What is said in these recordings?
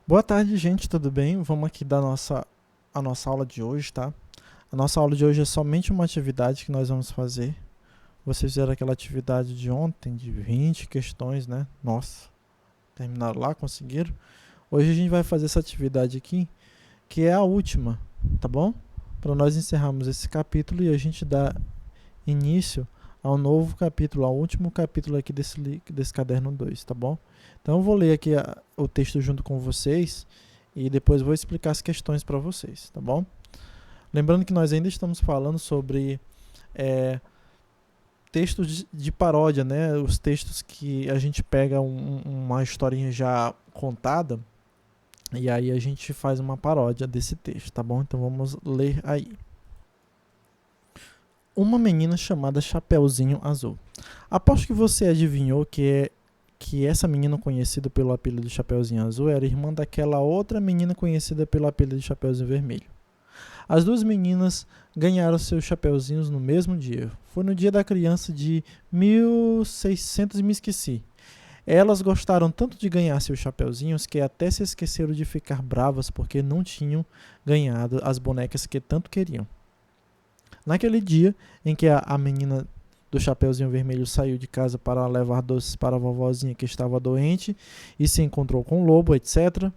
Boa tarde, gente, tudo bem? Vamos aqui dar a nossa aula de hoje, tá? A nossa aula de hoje é somente uma atividade que nós vamos fazer. Vocês fizeram aquela atividade de ontem, de 20 questões, né? Nossa, terminaram lá, conseguiram. Hoje a gente vai fazer essa atividade aqui, que é a última, tá bom? Para nós encerrarmos esse capítulo e a gente dar início ao novo capítulo, ao último capítulo aqui desse caderno 2, tá bom? Então eu vou ler aqui o texto junto com vocês e depois vou explicar as questões para vocês, tá bom? Lembrando que nós ainda estamos falando sobre é, textos de paródia, né? Os textos que a gente pega uma historinha já contada e aí a gente faz uma paródia desse texto, tá bom? Então vamos ler aí. Uma menina chamada Chapeuzinho Azul. Aposto que você adivinhou que essa menina conhecida pelo apelido de Chapeuzinho Azul era irmã daquela outra menina conhecida pelo apelido de Chapeuzinho Vermelho. As duas meninas ganharam seus chapeuzinhos no mesmo dia. Foi no dia da criança de 1600 e me esqueci. Elas gostaram tanto de ganhar seus chapeuzinhos que até se esqueceram de ficar bravas porque não tinham ganhado as bonecas que tanto queriam. Naquele dia em que a menina do Chapeuzinho Vermelho saiu de casa para levar doces para a vovozinha que estava doente e se encontrou com o lobo, etc.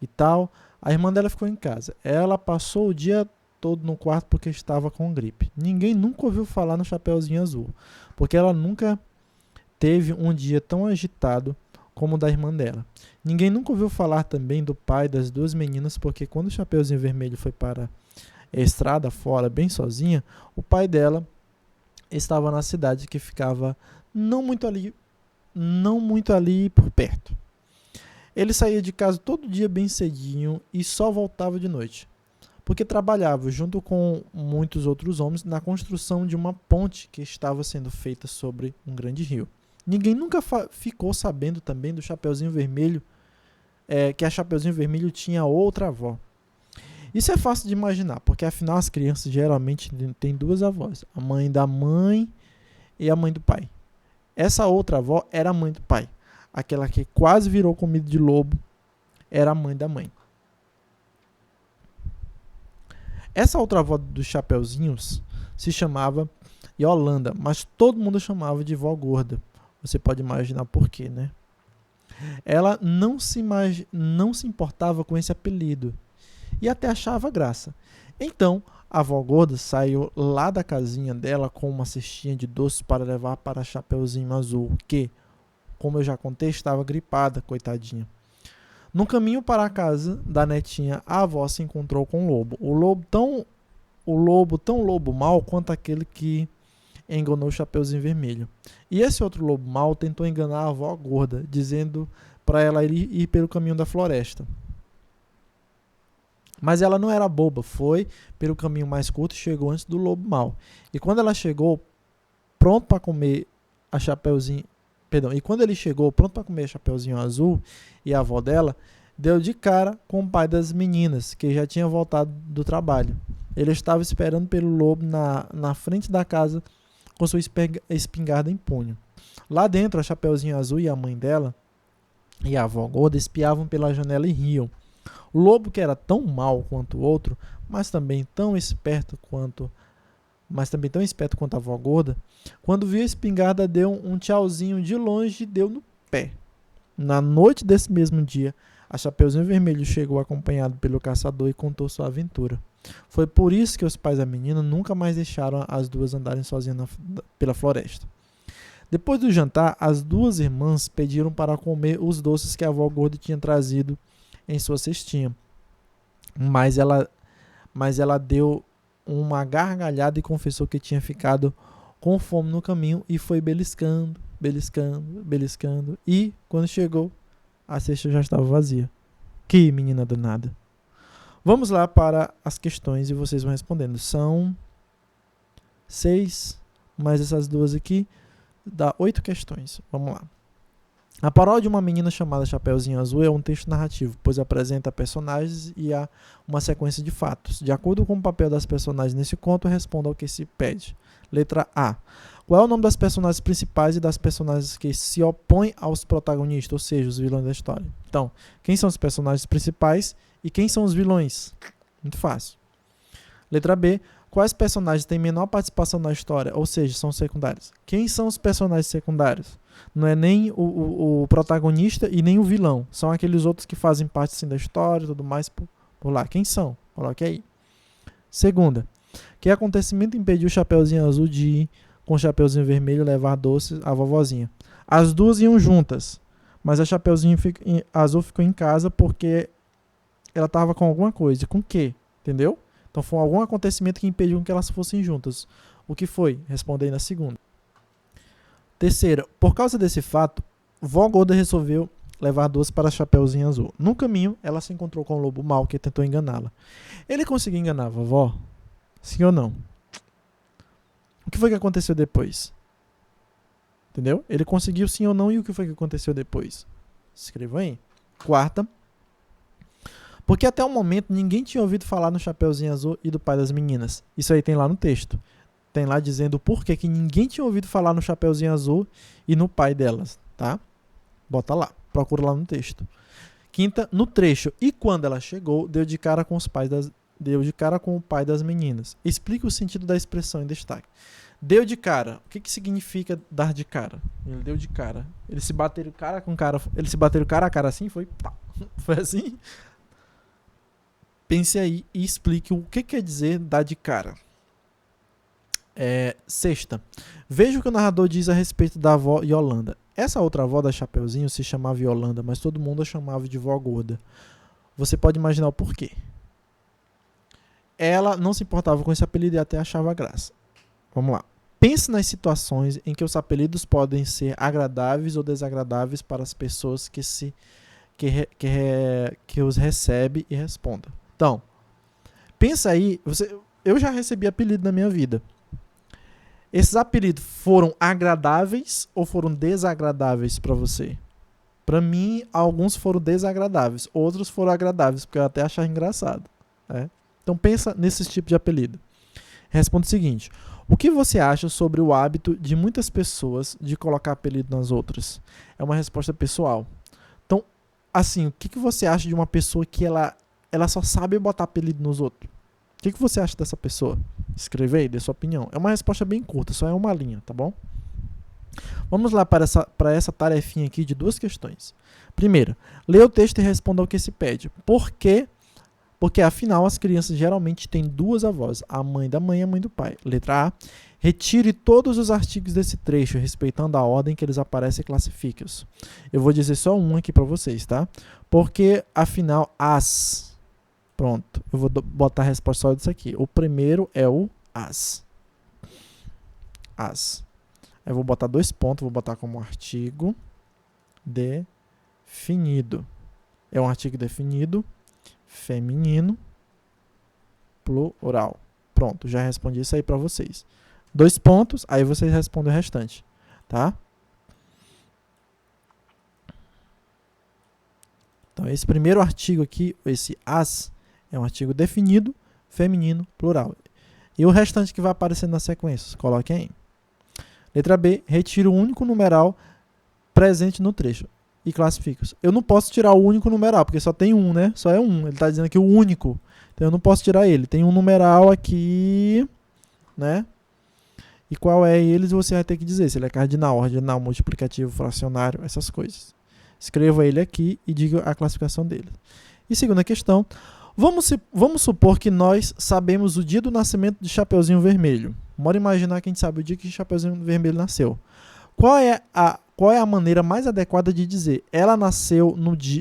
e tal, a irmã dela ficou em casa. Ela passou o dia todo no quarto porque estava com gripe. Ninguém nunca ouviu falar no Chapeuzinho Azul, porque ela nunca teve um dia tão agitado como o da irmã dela. Ninguém nunca ouviu falar também do pai das duas meninas, porque quando o Chapeuzinho Vermelho foi para estrada fora, bem sozinha, o pai dela estava na cidade que ficava não muito ali, não muito ali por perto. Ele saía de casa todo dia bem cedinho e só voltava de noite, porque trabalhava junto com muitos outros homens na construção de uma ponte que estava sendo feita sobre um grande rio. Ninguém nunca ficou sabendo também do Chapeuzinho Vermelho, que a Chapeuzinho Vermelho tinha outra avó. Isso é fácil de imaginar, porque afinal as crianças geralmente têm duas avós, a mãe da mãe e a mãe do pai. Essa outra avó era a mãe do pai, aquela que quase virou comida de lobo era a mãe da mãe. Essa outra avó dos Chapeuzinhos se chamava Yolanda, mas todo mundo chamava de vó gorda. Você pode imaginar por quê, né? Ela não se importava com esse apelido e até achava graça. Então, a avó gorda saiu lá da casinha dela com uma cestinha de doces para levar para Chapeuzinho Azul, que, como eu já contei, estava gripada, coitadinha. No caminho para a casa da netinha, a avó se encontrou com o lobo. O lobo tão lobo mau quanto aquele que enganou o Chapeuzinho Vermelho. E esse outro lobo mau tentou enganar a avó gorda, dizendo para ela ir pelo caminho da floresta. Mas ela não era boba, foi pelo caminho mais curto e chegou antes do lobo mau. E quando ela chegou pronto para comer a Chapeuzinho, perdão, e quando ele chegou pronto para comer a Chapeuzinho Azul e a avó dela, deu de cara com o pai das meninas, que já tinha voltado do trabalho. Ele estava esperando pelo lobo na frente da casa com sua espingarda em punho. Lá dentro, a Chapeuzinho Azul e a mãe dela e a avó gorda espiavam pela janela e riam. O lobo, que era tão mau quanto o outro, mas também tão esperto quanto a avó gorda, quando viu a espingarda deu um tchauzinho de longe e deu no pé. Na noite desse mesmo dia, a Chapeuzinho Vermelho chegou acompanhado pelo caçador e contou sua aventura. Foi por isso que os pais da menina nunca mais deixaram as duas andarem sozinhas pela floresta. Depois do jantar, as duas irmãs pediram para comer os doces que a avó gorda tinha trazido em sua cestinha. Mas ela deu uma gargalhada e confessou que tinha ficado com fome no caminho e foi beliscando, beliscando, beliscando. E, quando chegou, a cesta já estava vazia. Que menina danada. Vamos lá para as questões e vocês vão respondendo. São 6, mais essas duas aqui, dá 8 questões. Vamos lá. A paródia de uma menina chamada Chapeuzinho Azul é um texto narrativo, pois apresenta personagens e há uma sequência de fatos. De acordo com o papel das personagens nesse conto, responda ao que se pede. Letra A. Qual é o nome das personagens principais e das personagens que se opõem aos protagonistas, ou seja, os vilões da história? Então, quem são os personagens principais e quem são os vilões? Muito fácil. Letra B. Quais personagens têm menor participação na história, ou seja, são secundários? Quem são os personagens secundários? Não é nem o protagonista e nem o vilão. São aqueles outros que fazem parte assim, da história e tudo mais por lá. Quem são? Coloque aí. Segunda. Que acontecimento impediu o Chapeuzinho Azul de ir com o Chapeuzinho Vermelho levar doces à vovozinha? As duas iam juntas, mas a Chapeuzinho Azul ficou em casa porque ela estava com alguma coisa. Com o quê? Entendeu? Então foi algum acontecimento que impediu que elas fossem juntas. O que foi? Respondei na segunda. Terceira, por causa desse fato, Vó Gorda resolveu levar doces para Chapeuzinho Azul. No caminho, ela se encontrou com o lobo mau que tentou enganá-la. Ele conseguiu enganar a vovó? Sim ou não? O que foi que aconteceu depois? Entendeu? Ele conseguiu sim ou não e o que foi que aconteceu depois? Escreva aí. Quarta, porque até o momento ninguém tinha ouvido falar no Chapeuzinho Azul e do pai das meninas. Isso aí tem lá no texto. Tem lá dizendo o porquê que ninguém tinha ouvido falar no Chapeuzinho Azul e no pai delas, tá? Bota lá, procura lá no texto. Quinta, no trecho, e quando ela chegou, deu de cara com o pai das meninas. Explica o sentido da expressão em destaque. Deu de cara. O que significa dar de cara? Ele deu de cara. Eles se bateram cara com cara. Eles se bateram cara a cara assim? Foi assim? Pense aí e explique o que quer dizer dar de cara. Sexta. Veja o que o narrador diz a respeito da avó Yolanda. Essa outra avó da Chapeuzinho se chamava Yolanda, mas todo mundo a chamava de Vó Gorda. Você pode imaginar o porquê. Ela não se importava com esse apelido e até achava graça. Vamos lá. Pense nas situações em que os apelidos podem ser agradáveis ou desagradáveis para as pessoas que os recebe e responda. Então, pensa aí, eu já recebi apelido na minha vida. Esses apelidos foram agradáveis ou foram desagradáveis para você? Para mim, alguns foram desagradáveis, outros foram agradáveis, porque eu até achava engraçado. Né? Então pensa nesse tipo de apelido. Responda o seguinte: o que você acha sobre o hábito de muitas pessoas de colocar apelido nas outras? É uma resposta pessoal. Então, assim, o que você acha de uma pessoa que ela só sabe botar apelido nos outros? O que você acha dessa pessoa? Escreve aí, dê sua opinião. É uma resposta bem curta, só é uma linha, tá bom? Vamos lá para essa tarefinha aqui de 2 questões. Primeiro, leia o texto e responda ao que se pede. Por quê? Porque, afinal, as crianças geralmente têm 2 avós, a mãe da mãe e a mãe do pai. Letra A. Retire todos os artigos desse trecho, respeitando a ordem que eles aparecem e classifique-os. Eu vou dizer só um aqui para vocês, tá? Porque, afinal, as... Pronto, eu vou botar a resposta só disso aqui. O primeiro é o as. As. Eu vou botar 2 pontos, vou botar como artigo definido. É um artigo definido, feminino, plural. Pronto, já respondi isso aí para vocês. 2 pontos, aí vocês respondem o restante, tá? Então, esse primeiro artigo aqui, esse as, é um artigo definido, feminino, plural. E o restante que vai aparecer na sequência, coloquem aí. Letra B, retira o único numeral presente no trecho e classifica-os. Eu não posso tirar o único numeral, porque só tem um, né? Só é um. Ele está dizendo aqui o único. Então eu não posso tirar ele. Tem um numeral aqui, né? E qual é eles você vai ter que dizer. Se ele é cardinal, ordinal, multiplicativo, fracionário, essas coisas. Escreva ele aqui e diga a classificação dele. E segunda questão. Vamos supor que nós sabemos o dia do nascimento de Chapeuzinho Vermelho. Bora imaginar que a gente sabe o dia que Chapeuzinho Vermelho nasceu. Qual é a maneira mais adequada de dizer? Ela nasceu no dia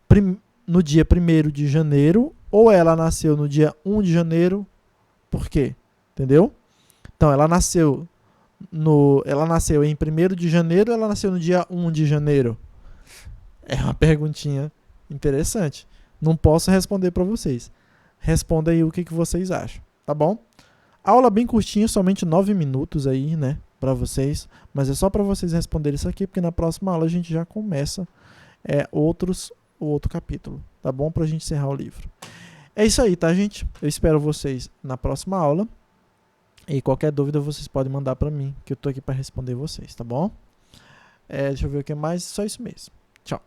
1º de janeiro ou ela nasceu no dia 1 de janeiro? Por quê? Entendeu? Então, ela nasceu em 1º de janeiro ou ela nasceu no dia 1 de janeiro? É uma perguntinha interessante. Não posso responder para vocês. Responda aí o que vocês acham, tá bom? Aula bem curtinha, somente 9 minutos aí, né, para vocês. Mas é só para vocês responderem isso aqui, porque na próxima aula a gente já começa o outro capítulo, tá bom? Pra gente encerrar o livro. É isso aí, tá, gente? Eu espero vocês na próxima aula. E qualquer dúvida vocês podem mandar para mim, que eu tô aqui para responder vocês, tá bom? Deixa eu ver o que mais. Só isso mesmo. Tchau.